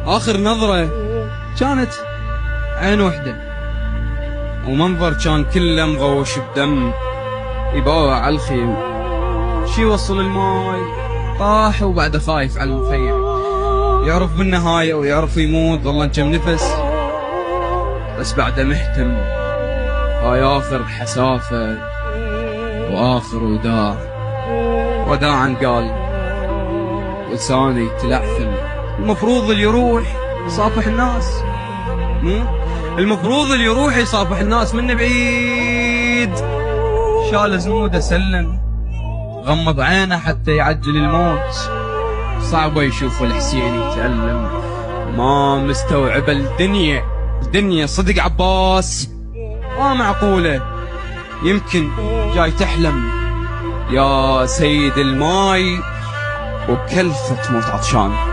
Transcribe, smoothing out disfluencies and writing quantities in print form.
آخر نظرة كانت عين وحدة، ومنظر كان كله مغوش بدم، يباوع على الخيم. شي وصل الماي طاح وبعده خايف على المخيم، يعرف بالنهاية ويعرف يموت، ظل كم نفس بس بعده محتم. هاي آخر حسافة وآخر وداع، وداعا قال ولساني تلعثم. المفروض اللي يروح يصافح الناس، المفروض اللي يروح يصافح الناس من بعيد. شال زنوده سلم، غمض عينه حتى يعجل الموت. صعبة يشوف الحسين يتألم، ما مستوعب الدنيا صدق عباس، ما معقولة، يمكن جاي تحلم يا سيد الماي وكلفة موت عطشان.